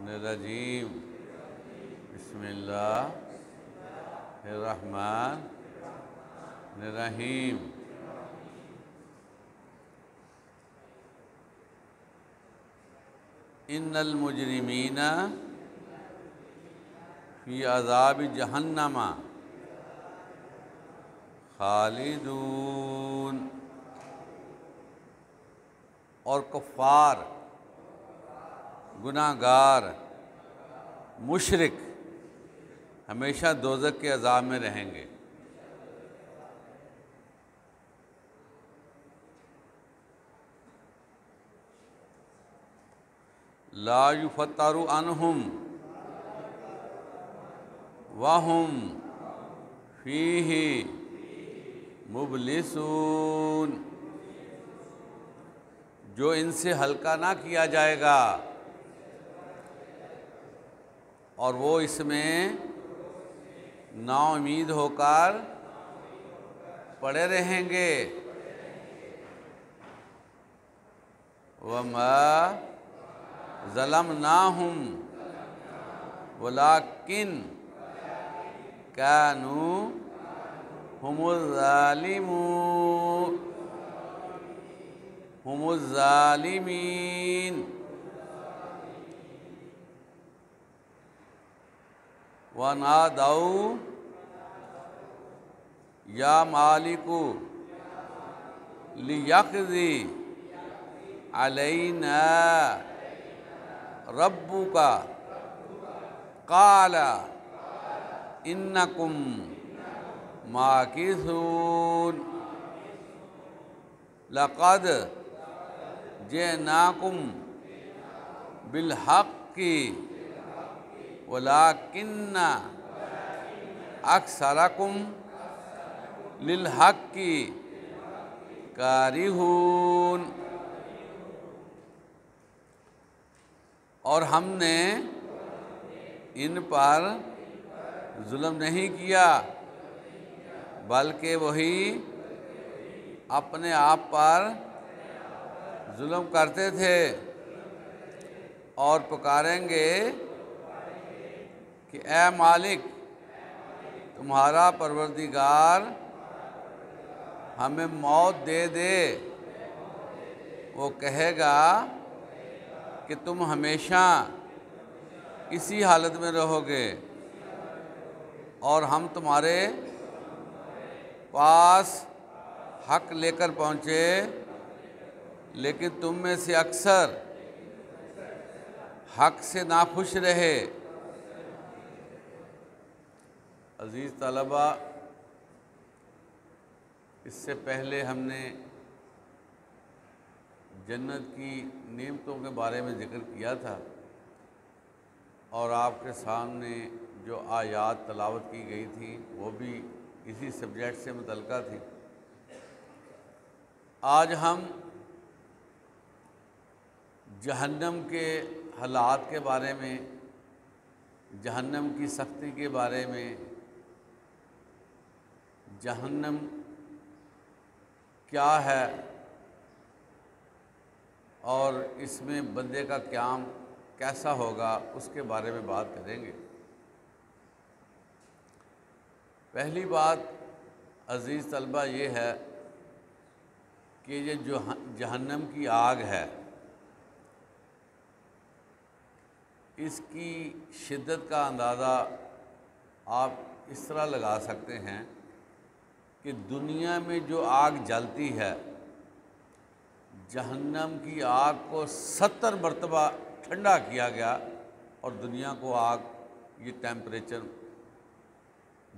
الرجیم بسم اللہ الرحمن الرحیم۔ ان المجرمین فی عذاب جہنم خالدون، اور کفار، گناہ گار، مشرک ہمیشہ دوزخ کے عذاب میں رہیں گے۔ لا یفتر عنہم وہم فیہ مبلسون، جو ان سے ہلکا نہ کیا جائے گا اور وہ اس میں نا امید ہو کر پڑے رہیں گے۔ وما ظلمناہم ولکن کانوا هم الظالمین۔ وَنَادَوْا یا مالک لیقضی علینا ربک قال انکم ماکثون لقد جئناکم بالحق ولکن اکثرکم للحق کارہون۔ اور ہم نے ان پر ظلم نہیں کیا بلکہ وہی اپنے آپ پر ظلم کرتے تھے، اور پکاریں گے کہ اے مالک تمہارا پروردگار ہمیں موت دے دے۔ وہ کہے گا کہ تم ہمیشہ اسی حالت میں رہو گے، اور ہم تمہارے پاس حق لے کر پہنچے، لیکن تم میں سے اکثر حق سے ناخوش رہے۔ عزیز طلبہ، اس سے پہلے ہم نے جنت کی نعمتوں کے بارے میں ذکر کیا تھا، اور آپ کے سامنے جو آیات تلاوت کی گئی تھی وہ بھی اسی سبجیکٹ سے متعلقہ تھی۔ آج ہم جہنم کے حالات کے بارے میں، جہنم کی سختی کے بارے میں، جہنم کیا ہے اور اس میں بندے کا قیام کیسا ہوگا اس کے بارے میں بات کریں گے۔ پہلی بات عزیز طلبہ یہ ہے کہ یہ جو جہنم کی آگ ہے، اس کی شدت کا اندازہ آپ اس طرح لگا سکتے ہیں کہ دنیا میں جو آگ جلتی ہے، جہنم کی آگ کو 70 مرتبہ ٹھنڈا کیا گیا اور دنیا کو آگ یہ ٹیمپریچر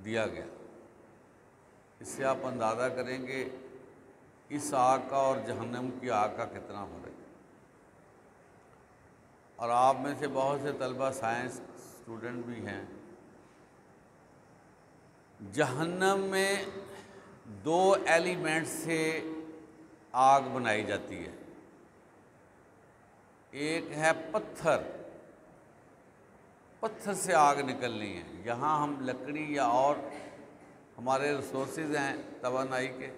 دیا گیا۔ اس سے آپ اندازہ کریں گے اس آگ کا اور جہنم کی آگ کا کتنا فرق ہے۔ اور آپ میں سے بہت سے طلبہ سائنس اسٹوڈنٹ بھی ہیں۔ جہنم میں 2 ایلیمنٹ سے آگ بنائی جاتی ہے، ایک ہے پتھر سے آگ نکلنی ہے۔ یہاں ہم لکڑی یا اور ہمارے ریسورسز ہیں توانائی کے،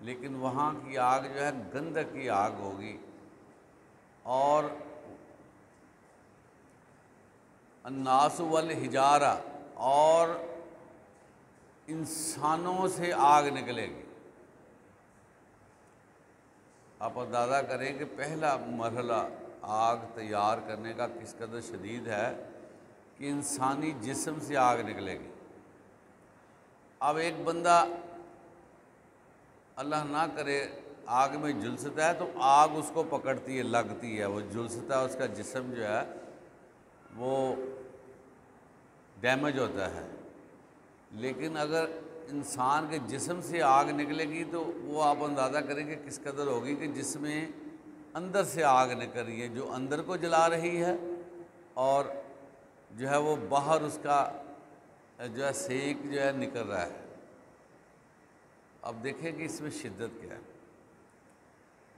لیکن وہاں کی آگ جو ہے گندھک کی آگ ہوگی، اور الناس والحجارہ، اور انسانوں سے آگ نکلے گی۔ آپ اندازہ کریں کہ پہلا مرحلہ آگ تیار کرنے کا کس قدر شدید ہے کہ انسانی جسم سے آگ نکلے گی۔ اب ایک بندہ اللہ نہ کرے آگ میں جھلستا ہے تو آگ اس کو پکڑتی ہے، لگتی ہے، وہ جھلستا ہے، اس کا جسم جو ہے وہ ڈیمیج ہوتا ہے۔ لیکن اگر انسان کے جسم سے آگ نکلے گی تو وہ آپ اندازہ کریں کہ کس قدر ہوگی کہ جس میں اندر سے آگ نکل رہی ہے، جو اندر کو جلا رہی ہے، اور جو ہے وہ باہر اس کا جو ہے سیک جو ہے نکل رہا ہے۔ اب دیکھیں کہ اس میں شدت کیا ہے۔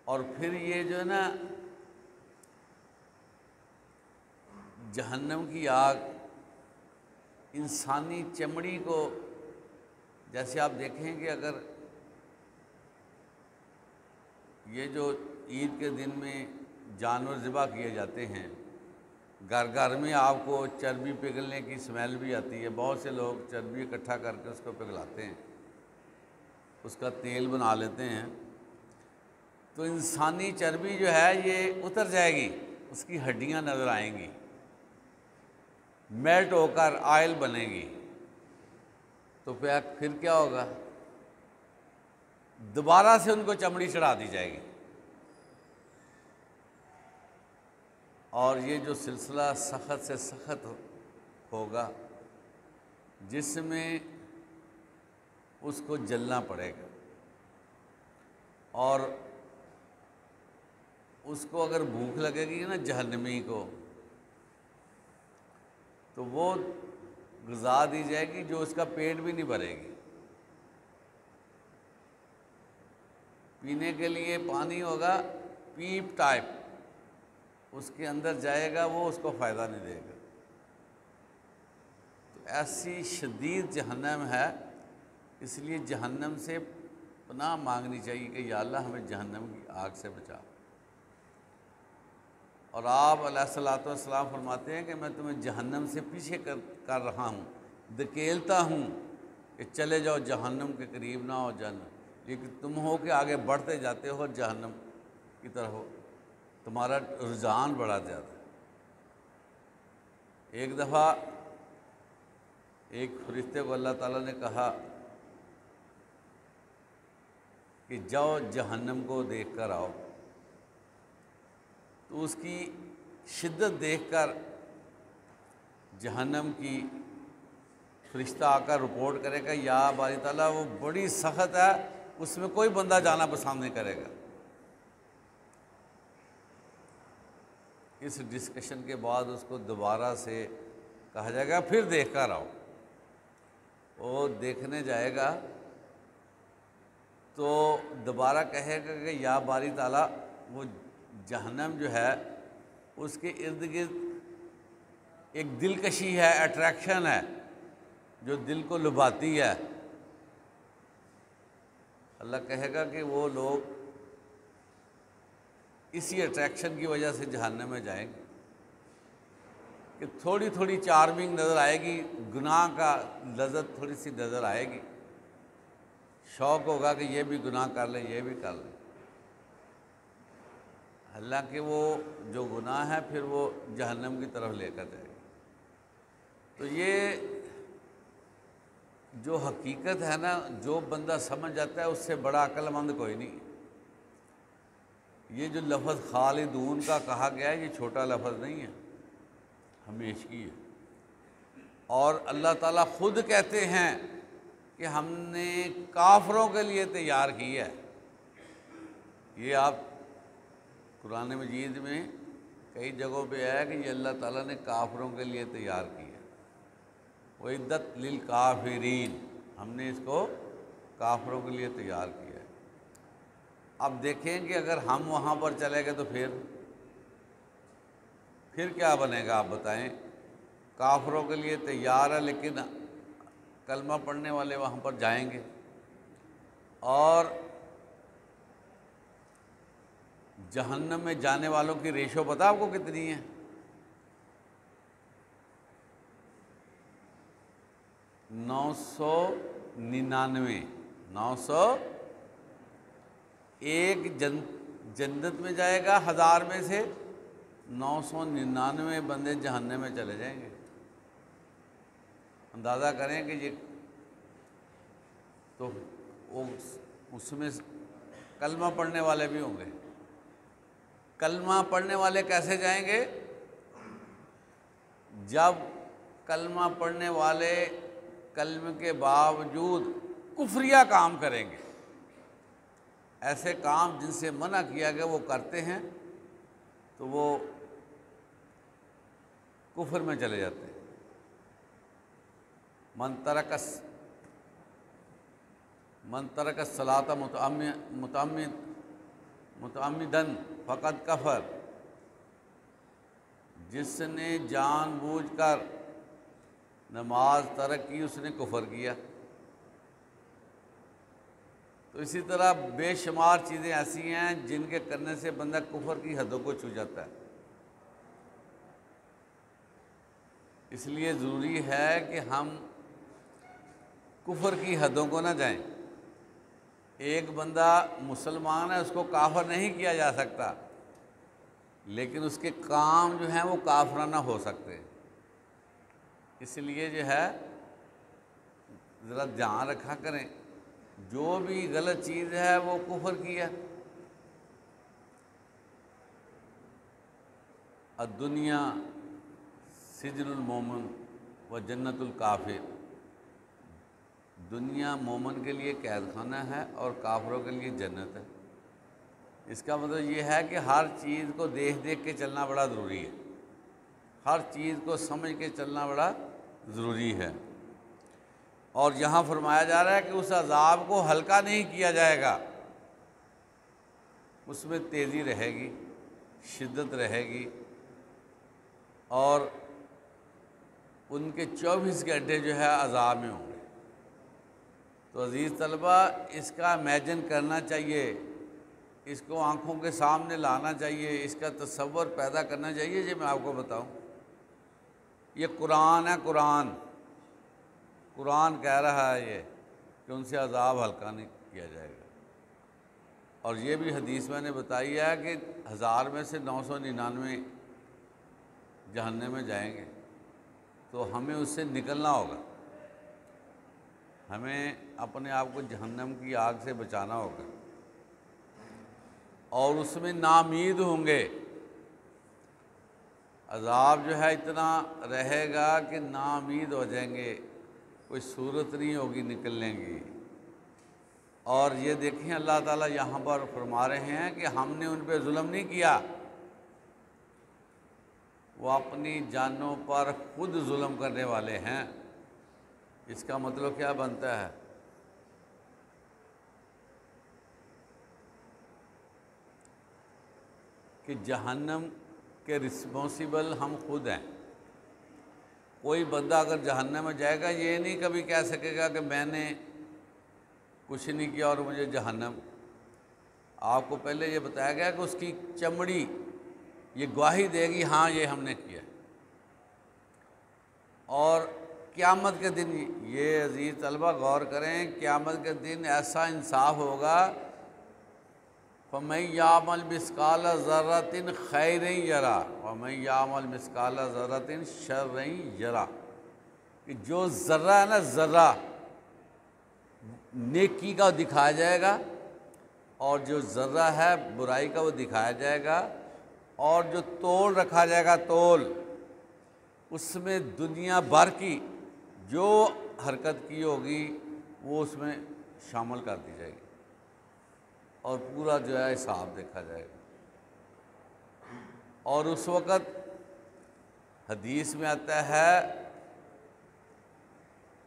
اور پھر یہ جو ہے نا جہنم کی آگ انسانی چمڑی کو، جیسے آپ دیکھیں کہ اگر یہ جو عید کے دن میں جانور ذبح کیے جاتے ہیں، گھر گھر میں آپ کو چربی پگھلنے کی اسمیل بھی آتی ہے، بہت سے لوگ چربی اکٹھا کر کے اس کو پگھلاتے ہیں، اس کا تیل بنا لیتے ہیں، تو انسانی چربی جو ہے یہ اتر جائے گی، اس کی ہڈیاں نظر آئیں گی، میلٹ ہو کر آئل بنے گی، تو پھر کیا ہوگا؟ دوبارہ سے ان کو چمڑی چڑھا دی جائے گی، اور یہ جو سلسلہ سخت سے سخت ہوگا، جس میں اس کو جلنا پڑے گا، اور اس کو اگر بھوک لگے گی نا جہنمی کو، تو وہ غذا دی جائے گی جو اس کا پیٹ بھی نہیں بھرے گی۔ پینے کے لیے پانی ہوگا پیپ ٹائپ، اس کے اندر جائے گا، وہ اس کو فائدہ نہیں دے گا۔ تو ایسی شدید جہنم ہے، اس لیے جہنم سے پناہ مانگنی چاہیے کہ یا اللہ ہمیں جہنم کی آگ سے بچا۔ اور آپ علیہ الصلوۃ والسلام فرماتے ہیں کہ میں تمہیں جہنم سے پیچھے کر رہا ہوں، دھکیلتا ہوں کہ چلے جاؤ جہنم کے قریب نہ ہو جانا، لیکن تم ہو کہ آگے بڑھتے جاتے ہو جہنم کی طرف، تمہارا رجحان بڑھا جاتا ہے۔ ایک دفعہ ایک فرشتے کو اللہ تعالیٰ نے کہا کہ جاؤ جہنم کو دیکھ کر آؤ، تو اس کی شدت دیکھ کر جہنم کی فرشتہ آ کر رپورٹ کرے گا یا باری تعالیٰ وہ بڑی سخت ہے، اس میں کوئی بندہ جانا پسند نہیں کرے گا۔ اس ڈسکشن کے بعد اس کو دوبارہ سے کہا جائے گا پھر دیکھ کر آؤ، وہ دیکھنے جائے گا تو دوبارہ کہے گا کہ یا باری تعالیٰ وہ جہنم جو ہے اس کے ارد گرد ایک دلکشی ہے، اٹریکشن ہے جو دل کو لبھاتی ہے۔ اللہ کہے گا کہ وہ لوگ اسی اٹریکشن کی وجہ سے جہنم میں جائیں گے، کہ تھوڑی تھوڑی چارمنگ نظر آئے گی، گناہ کا لذت تھوڑی سی نظر آئے گی، شوق ہوگا کہ یہ بھی گناہ کر لیں، یہ بھی کر لیں، حالانکہ وہ جو گناہ ہے پھر وہ جہنم کی طرف لے کر جائے گا۔ تو یہ جو حقیقت ہے نا، جو بندہ سمجھ جاتا ہے اس سے بڑا عقل مند کوئی نہیں۔ یہ جو لفظ خالدون کا کہا گیا ہے یہ چھوٹا لفظ نہیں ہے، ہمیشگی ہے، اور اللہ تعالیٰ خود کہتے ہیں کہ ہم نے کافروں کے لیے تیار کی ہے۔ یہ آپ قرآن مجید میں کئی جگہوں پہ ہے کہ یہ اللہ تعالیٰ نے کافروں کے لیے تیار کی ہے، وَعِدَّتْ لِلْکَافِرِینَ، ہم نے اس کو کافروں کے لیے تیار کیا ہے۔ اب دیکھیں کہ اگر ہم وہاں پر چلے گئے تو پھر کیا بنے گا؟ آپ بتائیں، کافروں کے لیے تیار ہے لیکن کلمہ پڑھنے والے وہاں پر جائیں گے، اور جہنم میں جانے والوں کی ریشو پتہ آپ کو کتنی ہے؟ 999 900 ایک جنت میں جائے گا 1000 میں سے، 999 بندے جہنم میں چلے جائیں گے۔ اندازہ کریں کہ یہ تو اس میں کلمہ پڑھنے والے بھی ہوں گے۔ کلمہ پڑھنے والے کیسے جائیں گے؟ جب کلمہ پڑھنے والے کلمہ کے باوجود کفریہ کام کریں گے، ایسے کام جن سے منع کیا گیا وہ کرتے ہیں، تو وہ کفر میں چلے جاتے ہیں۔ من ترک الصلاۃ متعمداً فقد کفر، جس نے جان بوجھ کر نماز ترک کی اس نے کفر کیا۔ تو اسی طرح بے شمار چیزیں ایسی ہیں جن کے کرنے سے بندہ کفر کی حدوں کو چھو جاتا ہے۔ اس لیے ضروری ہے کہ ہم کفر کی حدوں کو نہ جائیں۔ ایک بندہ مسلمان ہے، اس کو کافر نہیں کیا جا سکتا، لیکن اس کے کام جو ہیں وہ کافرانہ ہو سکتے ہیں۔ اس لیے جو ہے ذرا دھیان رکھا کریں، جو بھی غلط چیز ہے وہ کفر کی ہے۔ الدنیا سجن المومن و جنت الکافر، دنیا مومن کے لیے قید خانہ ہے اور کافروں کے لیے جنت ہے۔ اس کا مطلب یہ ہے کہ ہر چیز کو دیکھ دیکھ کے چلنا بڑا ضروری ہے، ہر چیز کو سمجھ کے چلنا بڑا ضروری ہے۔ اور یہاں فرمایا جا رہا ہے کہ اس عذاب کو ہلکا نہیں کیا جائے گا، اس میں تیزی رہے گی، شدت رہے گی، اور ان کے 24 گھنٹے جو ہے عذاب میں ہوں گے۔ تو عزیز طلبہ، اس کا امیجن کرنا چاہیے، اس کو آنکھوں کے سامنے لانا چاہیے، اس کا تصور پیدا کرنا چاہیے۔ جی میں آپ کو بتاؤں، یہ قرآن ہے، قرآن کہہ رہا ہے یہ کہ ان سے عذاب ہلکا نہیں کیا جائے گا۔ اور یہ بھی حدیث میں نے بتائی ہے کہ 1000 میں سے 999 جہنم میں جائیں گے۔ تو ہمیں اس سے نکلنا ہوگا، ہمیں اپنے آپ کو جہنم کی آگ سے بچانا ہوگا، اور اس میں ناامید ہوں گے۔ عذاب جو ہے اتنا رہے گا کہ ناامید ہو جائیں گے، کوئی صورت نہیں ہوگی نکلنے کی۔ اور یہ دیکھیں اللہ تعالیٰ یہاں پر فرما رہے ہیں کہ ہم نے ان پہ ظلم نہیں کیا، وہ اپنی جانوں پر خود ظلم کرنے والے ہیں۔ اس کا مطلب کیا بنتا ہے؟ کہ جہنم کے رسپانسیبل ہم خود ہیں۔ کوئی بندہ اگر جہنم میں جائے گا یہ نہیں کبھی کہہ سکے گا کہ میں نے کچھ نہیں کیا اور مجھے جہنم۔ آپ کو پہلے یہ بتایا گیا کہ اس کی چمڑی یہ گواہی دے گی ہاں یہ ہم نے کیا۔ اور قیامت کے دن یہ عزیز طلبہ غور کریں، قیامت کے دن ایسا انصاف ہوگا، فَمَن يَعْمَلْ مِثْقَالَ ذَرَّةٍ خَيْرًا يَرَهُ وَمَن يَعْمَلْ مِثْقَالَ ذَرَّةٍ شَرًّا يَرَهُ، کہ جو ذرہ ہے نا، ذرہ نیکی کا دکھایا جائے گا، اور جو ذرہ ہے برائی کا وہ دکھایا جائے گا، اور جو تول رکھا جائے گا تول، اس میں دنیا بھر کی جو حرکت کی ہوگی وہ اس میں شامل کر دی جائے گی، اور پورا جو ہے حساب دیکھا جائے گا۔ اور اس وقت حدیث میں آتا ہے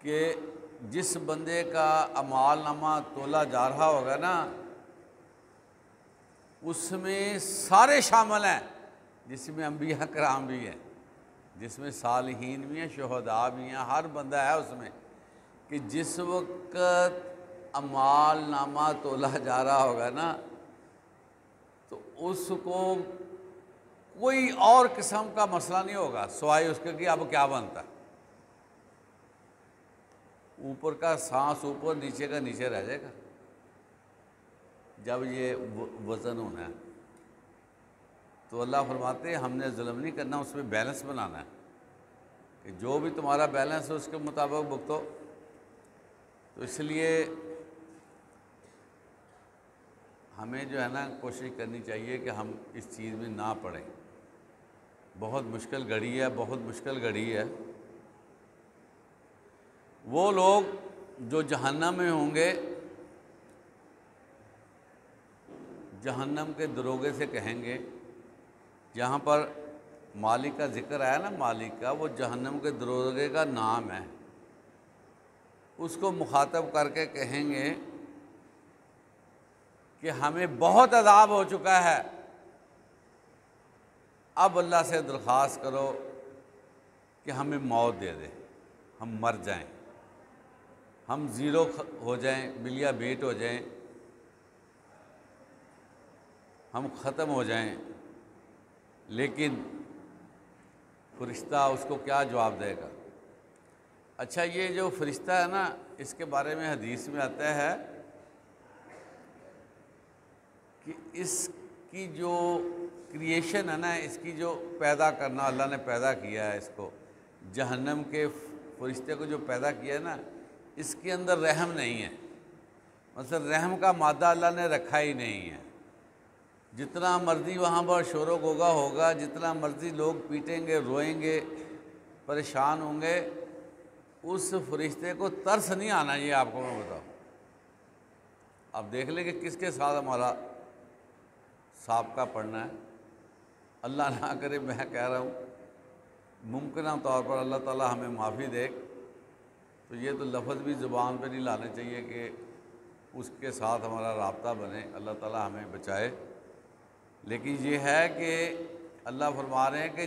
کہ جس بندے کا اعمال نامہ تولا جا رہا ہوگا نا، اس میں سارے شامل ہیں، جس میں انبیاء کرام بھی ہیں، جس میں صالحین بھی ہیں، شہداء بھی ہیں، ہر بندہ ہے اس میں، کہ جس وقت اعمال نامہ تولا جا رہا ہوگا نا، تو اس کو کوئی اور قسم کا مسئلہ نہیں ہوگا سوائے اس کے کہ اب کیا بنتا ہے۔ اوپر کا سانس اوپر، نیچے کا نیچے رہ جائے گا جب یہ وزن ہونا ہے۔ تو اللہ فرماتے ہیں ہم نے ظلم نہیں کرنا، اس میں بیلنس بنانا ہے کہ جو بھی تمہارا بیلنس ہے اس کے مطابق بھگتو۔ تو اس لیے ہمیں جو ہے نا کوشش کرنی چاہیے کہ ہم اس چیز میں نہ پڑیں۔ بہت مشکل گھڑی ہے، بہت مشکل گھڑی ہے۔ وہ لوگ جو جہنم میں ہوں گے، جہنم کے دروغے سے کہیں گے، جہاں پر مالک کا ذکر آیا نا، مالک کا، وہ جہنم کے دروغے کا نام ہے، اس کو مخاطب کر کے کہیں گے کہ ہمیں بہت عذاب ہو چکا ہے، اب اللہ سے درخواست کرو کہ ہمیں موت دے دے، ہم مر جائیں، ہم زیرو ہو جائیں، بلیا بیٹ ہو جائیں، ہم ختم ہو جائیں۔ لیکن فرشتہ اس کو کیا جواب دے گا؟ اچھا، یہ جو فرشتہ ہے نا، اس کے بارے میں حدیث میں آتا ہے کہ اس کی جو کریشن ہے نا، اس کی جو پیدا کرنا، اللہ نے پیدا کیا ہے اس کو، جہنم کے فرشتے کو جو پیدا کیا ہے نا، اس کے اندر رحم نہیں ہے، مثلا رحم کا مادہ اللہ نے رکھا ہی نہیں ہے۔ جتنا مرضی وہاں پر شور و غوغا ہوگا، جتنا مرضی لوگ پیٹیں گے، روئیں گے، پریشان ہوں گے، اس فرشتے کو ترس نہیں آنا۔ یہ آپ کو میں بتاؤں، آپ دیکھ لیں کہ کس کے ساتھ ہمارا سابقہ پڑھنا ہے۔ اللہ نہ کرے، میں کہہ رہا ہوں ممکنہ طور پر اللہ تعالیٰ ہمیں معافی دے، تو یہ تو لفظ بھی زبان پہ نہیں لانے چاہیے کہ اس کے ساتھ ہمارا رابطہ بنے، اللہ تعالیٰ ہمیں بچائے۔ لیکن یہ ہے کہ اللہ فرما رہے ہیں کہ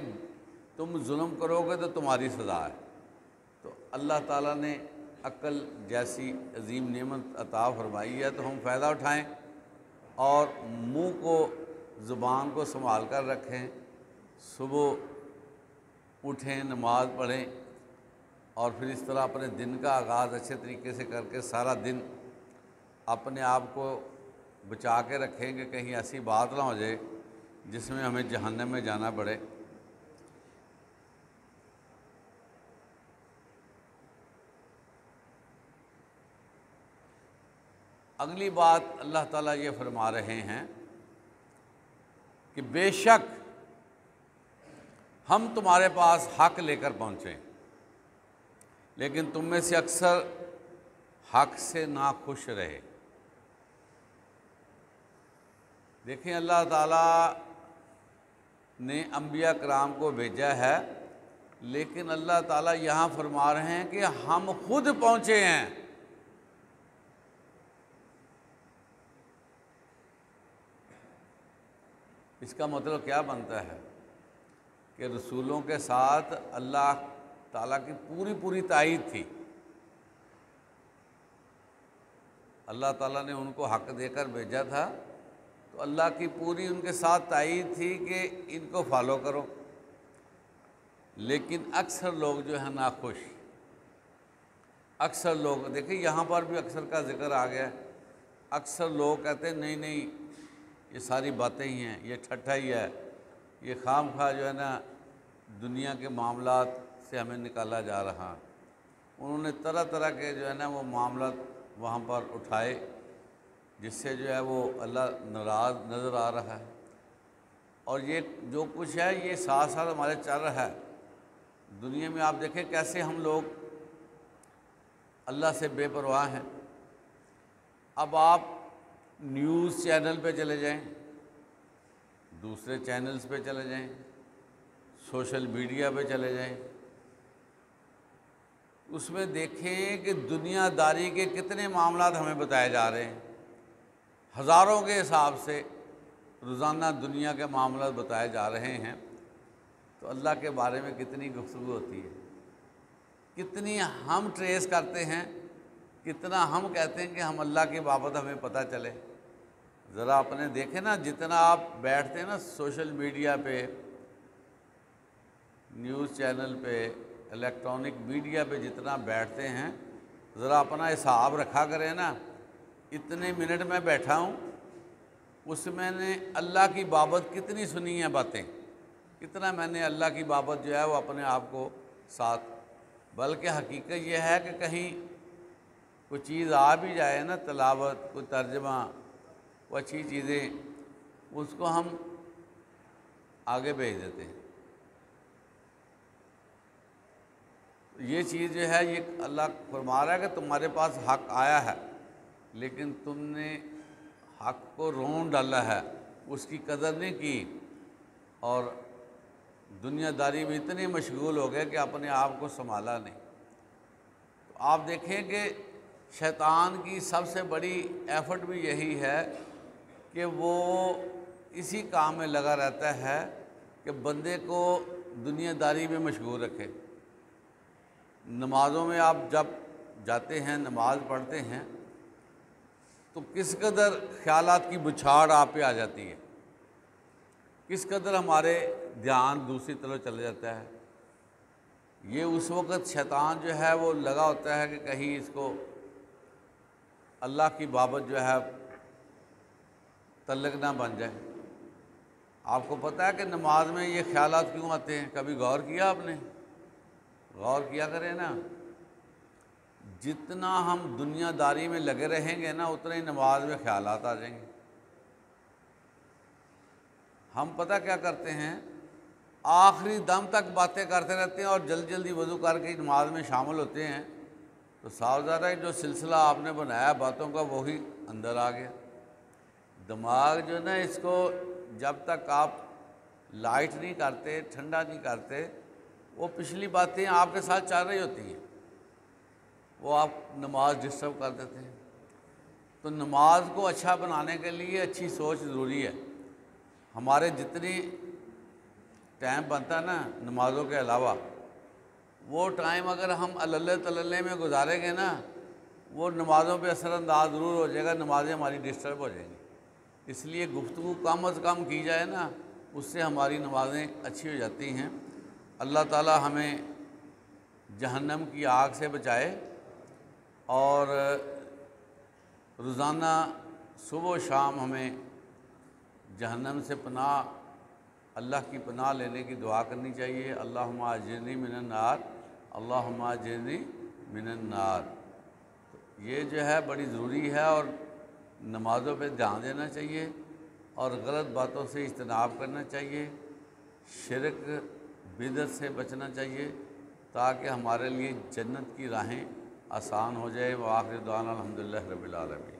تم ظلم کرو گے تو تمہاری سزا ہے۔ تو اللہ تعالیٰ نے عقل جیسی عظیم نعمت عطا فرمائی ہے، تو ہم فائدہ اٹھائیں اور منہ کو، زبان کو سنبھال کر رکھیں، صبح اٹھیں، نماز پڑھیں، اور پھر اس طرح اپنے دن کا آغاز اچھے طریقے سے کر کے سارا دن اپنے آپ کو بچا کے رکھیں کہ کہیں ایسی بات نہ ہو جائے جس میں ہمیں جہنم میں جانا پڑے۔ اگلی بات اللہ تعالیٰ یہ فرما رہے ہیں کہ بے شک ہم تمہارے پاس حق لے کر پہنچے، لیکن تم میں سے اکثر حق سے ناخوش رہے۔ دیکھیں، اللہ تعالیٰ نے انبیاء کرام کو بھیجا ہے، لیکن اللہ تعالیٰ یہاں فرما رہے ہیں کہ ہم خود پہنچے ہیں۔ اس کا مطلب کیا بنتا ہے کہ رسولوں کے ساتھ اللہ تعالیٰ کی پوری تائید تھی۔ اللہ تعالیٰ نے ان کو حق دے کر بھیجا تھا، تو اللہ کی پوری ان کے ساتھ تائید تھی کہ ان کو فالو کرو۔ لیکن اکثر لوگ جو ہیں ناخوش، اکثر لوگ، دیکھیں یہاں پر بھی اکثر کا ذکر آ گیا، اکثر لوگ کہتے ہیں نہیں یہ ساری باتیں ہی ہیں، یہ ٹھٹھا ہی ہے، یہ خام خواہ جو ہے نا دنیا کے معاملات سے ہمیں نکالا جا رہا۔ انہوں نے طرح طرح کے جو ہے نا وہ معاملات وہاں پر اٹھائے، جس سے جو ہے وہ اللہ ناراض نظر آ رہا ہے۔ اور یہ جو کچھ ہے یہ ساتھ ساتھ ہمارے چل رہا ہے دنیا میں۔ آپ دیکھیں کیسے ہم لوگ اللہ سے بے پرواہ ہیں۔ اب آپ نیوز چینل پہ چلے جائیں، دوسرے چینلز پہ چلے جائیں، سوشل میڈیا پہ چلے جائیں، اس میں دیکھیں کہ دنیا داری کے کتنے معاملات ہمیں بتائے جا رہے ہیں، ہزاروں کے حساب سے روزانہ دنیا کے معاملات بتائے جا رہے ہیں۔ تو اللہ کے بارے میں کتنی گفتگو ہوتی ہے، کتنی ہم ٹریس کرتے ہیں، کتنا ہم کہتے ہیں کہ ہم اللہ کی بابت ہمیں پتہ چلے۔ ذرا اپنے دیکھیں نا، جتنا آپ بیٹھتے ہیں نا سوشل میڈیا پہ، نیوز چینل پہ، الیکٹرانک میڈیا پہ جتنا بیٹھتے ہیں، ذرا اپنا حساب رکھا کریں نا، اتنے منٹ میں بیٹھا ہوں، اس میں نے اللہ کی بابت کتنی سنی ہیں باتیں، کتنا میں نے اللہ کی بابت جو ہے وہ اپنے آپ کو ساتھ، بلکہ حقیقت یہ ہے کہ کہیں کوئی چیز آ بھی جائے نا، تلاوت، کوئی ترجمہ، وہ اچھی چیزیں، اس کو ہم آگے بھیج دیتے ہیں۔ یہ چیز جو ہے یہ اللہ فرما رہا ہے کہ تمہارے پاس حق آیا ہے، لیکن تم نے حق کو رون ڈالا ہے، اس کی قدر نہیں کی، اور دنیا داری میں اتنے مشغول ہو گئے کہ اپنے آپ کو سنبھالا نہیں۔ تو آپ دیکھیں کہ شیطان کی سب سے بڑی ایفرٹ بھی یہی ہے کہ وہ اسی کام میں لگا رہتا ہے کہ بندے کو دنیا داری میں مشغول رکھے۔ نمازوں میں آپ جب جاتے ہیں، نماز پڑھتے ہیں، تو کس قدر خیالات کی بچھاڑ آپ پہ آ جاتی ہے، کس قدر ہمارے دھیان دوسری طرف چلا جاتا ہے۔ یہ اس وقت شیطان جو ہے وہ لگا ہوتا ہے کہ کہیں اس کو اللہ کی بابت جو ہے تعلق نہ بن جائے۔ آپ کو پتہ ہے کہ نماز میں یہ خیالات کیوں آتے ہیں؟ کبھی غور کیا آپ نے؟ غور کیا کریں نا، جتنا ہم دنیا داری میں لگے رہیں گے نا، اتنا ہی نماز میں خیالات آ جائیں گے۔ ہم پتہ کیا کرتے ہیں، آخری دم تک باتیں کرتے رہتے ہیں اور جلدی جلدی وضو کر کے نماز میں شامل ہوتے ہیں، تو صاف ظاہر ہے جو سلسلہ آپ نے بنایا باتوں کا وہی اندر آ گیا۔ دماغ جو نا، اس کو جب تک آپ لائٹ نہیں کرتے، ٹھنڈا نہیں کرتے، وہ پچھلی باتیں آپ کے ساتھ چل رہی ہوتی ہیں، وہ آپ نماز ڈسٹرب کر دیتے ہیں۔ تو نماز کو اچھا بنانے کے لیے اچھی سوچ ضروری ہے۔ ہمارے جتنی ٹائم بنتا ہے نا نمازوں کے علاوہ، وہ ٹائم اگر ہم اللہ تللے میں گزاریں گے نا، وہ نمازوں پہ اثر انداز ضرور ہو جائے گا، نمازیں ہماری ڈسٹرب ہو جائیں گی۔ اس لیے گفتگو کم از کم کی جائے نا، اس سے ہماری نمازیں اچھی ہو جاتی ہیں۔ اللہ تعالی ہمیں جہنم کی آگ سے بچائے، اور روزانہ صبح و شام ہمیں جہنم سے پناہ، اللہ کی پناہ لینے کی دعا کرنی چاہیے۔ اللہم اجرنی من النار، اللہم اجرنی من النار۔ یہ جو ہے بڑی ضروری ہے، اور نمازوں پہ دھیان دینا چاہیے، اور غلط باتوں سے اجتناب کرنا چاہیے، شرک بدعت سے بچنا چاہیے، تاکہ ہمارے لیے جنت کی راہیں آسان ہو جائے۔ وآخر دعوانا الحمدللہ رب العالمین۔